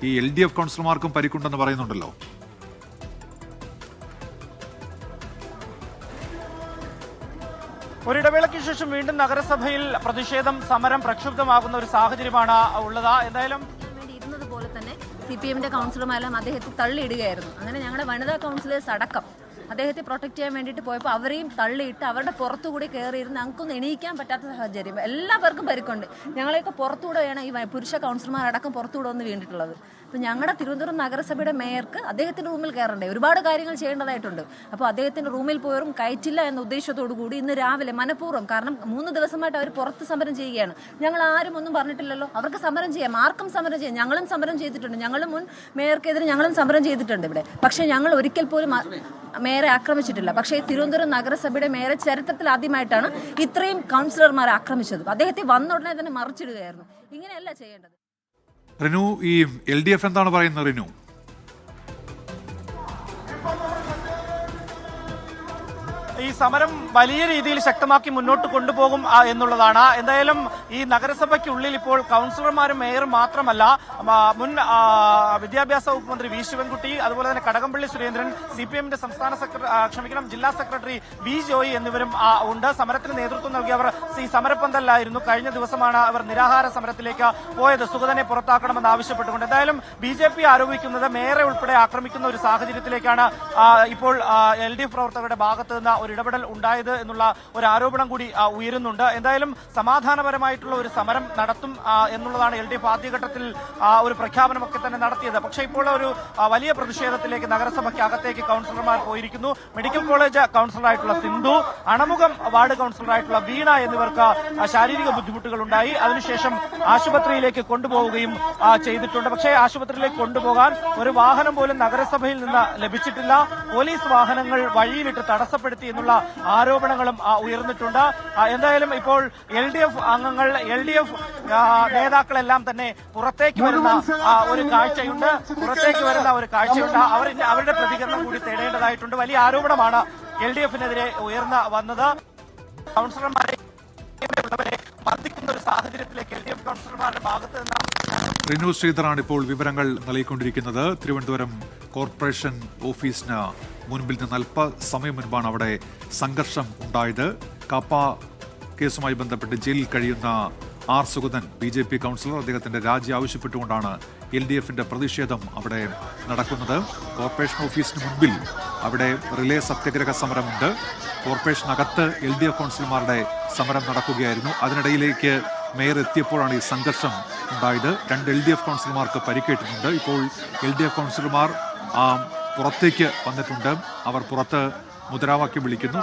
ഈ LDF കൗൺസിലർമാർക്കും പരിക്കുണ്ടെന്ന് പറയുന്നുണ്ടല്ലോ. ഒരിടവേളയ്ക്ക് ശേഷം വീണ്ടും നഗരസഭയിൽ പ്രതിഷേധം, സമരം പ്രക്ഷുബ്ധമാകുന്ന ഒരു സാഹചര്യമാണ് ഉള്ളത്. എന്തായാലും ഇരുന്നതുപോലെ തന്നെ CPM-ന്റെ കൗൺസിലർമാരെല്ലാം അദ്ദേഹത്തെ തള്ളിയിടുകയായിരുന്നു. അങ്ങനെ ഞങ്ങളുടെ വനിതാ കൗൺസിലേഴ്സ് അടക്കം അദ്ദേഹത്തെ പ്രൊട്ടക്ട് ചെയ്യാൻ വേണ്ടിയിട്ട് പോയപ്പോൾ അവരെയും തള്ളിയിട്ട് അവരുടെ പുറത്തുകൂടി കയറിയിരുന്ന് ഞങ്ങൾക്കൊന്നും എണീക്കാൻ പറ്റാത്ത സാഹചര്യം. എല്ലാവർക്കും പരിക്കുണ്ട്. ഞങ്ങളെയൊക്കെ പുറത്തുകൂടെയാണ് ഈ പുരുഷ കൗൺസിലർമാരടക്കം പുറത്തുകൂടെ വന്ന് വീണിട്ടുള്ളത്. അപ്പോൾ ഞങ്ങളുടെ തിരുവനന്തപുരം നഗരസഭയുടെ മേയർക്ക് അദ്ദേഹത്തിൻ്റെ റൂമിൽ കയറണ്ടേ, ഒരുപാട് കാര്യങ്ങൾ ചെയ്യേണ്ടതായിട്ടുണ്ട്. അപ്പോൾ അദ്ദേഹത്തിൻ്റെ റൂമിൽ പോയവരും കയറ്റില്ല എന്ന ഉദ്ദേശത്തോടു കൂടി ഇന്ന് രാവിലെ മനഃപൂർവ്വം, കാരണം 3 ദിവസമായിട്ട് അവർ പുറത്ത് സമരം ചെയ്യുകയാണ്. ഞങ്ങൾ ആരും ഒന്നും പറഞ്ഞിട്ടില്ലല്ലോ, അവർക്ക് സമരം ചെയ്യാം, ആർക്കും സമരം ചെയ്യാം. ഞങ്ങളും സമരം ചെയ്തിട്ടുണ്ട്, ഞങ്ങളും മുൻ മേയർക്കെതിരെ ഞങ്ങളും സമരം ചെയ്തിട്ടുണ്ട് ഇവിടെ. പക്ഷേ ഞങ്ങൾ ഒരിക്കൽ പോലും മേയറെ ആക്രമിച്ചിട്ടില്ല. പക്ഷേ തിരുവനന്തപുരം നഗരസഭയുടെ മേയറെ ചരിത്രത്തിൽ ആദ്യമായിട്ടാണ് ഇത്രയും കൗൺസിലർമാരെ ആക്രമിച്ചത്. അദ്ദേഹത്തെ വന്ന ഉടനെ തന്നെ മറിച്ചിടുകയായിരുന്നു. ഇങ്ങനെയല്ല ചെയ്യേണ്ടത്. റിനു, ഈ LDF എന്താണ് പറയുന്നത്? റിനു, ഈ സമരം വലിയ രീതിയിൽ ശക്തമാക്കി മുന്നോട്ട് കൊണ്ടുപോകും എന്നുള്ളതാണ്. എന്തായാലും ഈ നഗരസഭയ്ക്കുള്ളിൽ ഇപ്പോൾ കൗൺസിലർമാരും മേയറും മാത്രമല്ല, മുൻ വിദ്യാഭ്യാസ വകുപ്പ് മന്ത്രി വി ശിവൻകുട്ടി, അതുപോലെ തന്നെ കടകംപള്ളി സുരേന്ദ്രൻ, CPM-ന്റെ ജില്ലാ സെക്രട്ടറി വി ജോയി എന്നിവരും ഉണ്ട്. സമരത്തിന് നേതൃത്വം നൽകിയവർ ഈ സമരപ്പന്തലിലായിരുന്നു. കഴിഞ്ഞ ദിവസമാണ് അവർ നിരാഹാര സമരത്തിലേക്ക് പോയത്, സുഗതനെ പുറത്താക്കണമെന്ന് ആവശ്യപ്പെട്ടുകൊണ്ട്. എന്തായാലും BJP ആരോപിക്കുന്നത് മേയറെ ഉൾപ്പെടെ ആക്രമിക്കുന്ന ഒരു സാഹചര്യത്തിലേക്കാണ് ഇപ്പോൾ LDF പ്രവർത്തകരുടെ ഭാഗത്ത് നിന്ന് ഒരു ഇടപെടൽ ഉണ്ടായത് എന്നുള്ള ഒരു ആരോപണം കൂടി ഉയരുന്നുണ്ട്. എന്തായാലും സമാധാനപരമായിട്ടുള്ള ഒരു സമരം നടത്തും എന്നുള്ളതാണ് LDF ആദ്യഘട്ടത്തിൽ ഒരു പ്രഖ്യാപനമൊക്കെ തന്നെ നടത്തിയത്. പക്ഷേ ഇപ്പോൾ ഒരു വലിയ പ്രതിഷേധത്തിലേക്ക് നഗരസഭയ്ക്ക് അകത്തേക്ക് കൗൺസിലർമാർ പോയിരിക്കുന്നു. മെഡിക്കൽ കോളേജ് കൗൺസിലറായിട്ടുള്ള സിന്ധു, അണമുഖം വാർഡ് കൗൺസിലറായിട്ടുള്ള വീണ എന്നിവർക്ക് ശാരീരിക ബുദ്ധിമുട്ടുകൾ ഉണ്ടായി. അതിനുശേഷം ആശുപത്രിയിലേക്ക് കൊണ്ടുപോവുകയും ചെയ്തിട്ടുണ്ട്. പക്ഷേ ആശുപത്രിയിലേക്ക് കൊണ്ടുപോകാൻ ഒരു വാഹനം പോലും നഗരസഭയിൽ നിന്ന് ലഭിച്ചിട്ടില്ല. പോലീസ് വാഹനങ്ങൾ വഴിയിലിട്ട് തടസ്സപ്പെടുത്തി എന്നുള്ള ആരോപണങ്ങളും ഉയർന്നിട്ടുണ്ട്. എന്തായാലും ഇപ്പോൾ LDF അംഗങ്ങൾ, LDF നേതാക്കളെല്ലാം തന്നെ പുറത്തേക്ക് വരുന്ന ഒരു കാഴ്ചയുണ്ട്. അവരുടെ പ്രതികരണം കൂടി തേടേണ്ടതായിട്ടുണ്ട്. വലിയ ആരോപണമാണ് LDF-നെതിരെ ഉയർന്നു വന്നത്. കൗൺസിലർമാരെ മർദ്ദിക്കുന്ന ഒരു സാഹചര്യത്തിലേക്ക് LDF കൗൺസിലർമാരുടെ ഭാഗത്ത് നിന്നാണ്. റിനു ശ്രീധറാണ് ഇപ്പോൾ വിവരങ്ങൾ നൽകിക്കൊണ്ടിരിക്കുന്നത്. തിരുവനന്തപുരം കോർപ്പറേഷൻ ഓഫീസിന് മുൻപിൽ നിന്ന് അല്പസമയം മുൻപാണ് അവിടെ സംഘർഷം ഉണ്ടായത്. കാപ്പ കേസുമായി ബന്ധപ്പെട്ട് ജയിലിൽ കഴിയുന്ന R സുഗതൻ, BJP കൗൺസിലർ, അദ്ദേഹത്തിന്റെ രാജി ആവശ്യപ്പെട്ടുകൊണ്ടാണ് LDF-ന്റെ പ്രതിഷേധം അവിടെ നടക്കുന്നത്. കോർപ്പറേഷൻ ഓഫീസിന് മുൻപിൽ അവിടെ റിലേ സത്യാഗ്രഹ സമരമുണ്ട്. കോർപ്പറേഷനകത്ത് LDF കൗൺസിലർമാരുടെ സമരം നടക്കുകയായിരുന്നു. അതിനിടയിലേക്ക് മേയർ എത്തിയപ്പോഴാണ് ഈ സംഘർഷം ഉണ്ടായത്. 2 LDF കൗൺസിലർമാർക്ക് പരിക്കേറ്റിട്ടുണ്ട്. ഇപ്പോൾ LDF കൗൺസിലർമാർ പുറത്തേക്ക് വന്നിട്ടുണ്ട്. അവർ പുറത്ത് മുദ്രാവാക്യം വിളിക്കുന്നു.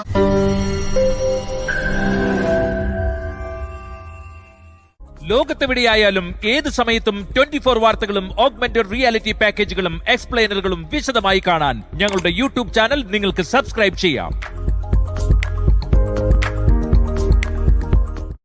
ലോകത്തെവിടെയായാലും ഏത് സമയത്തും 24 വാർത്തകളും ഓഗ്മെന്റഡ് റിയാലിറ്റി പാക്കേജുകളും എക്സ്പ്ലെയിനറുകളും വിശദമായി കാണാൻ ഞങ്ങളുടെ YouTube ചാനൽ നിങ്ങൾക്ക് സബ്സ്ക്രൈബ് ചെയ്യാം.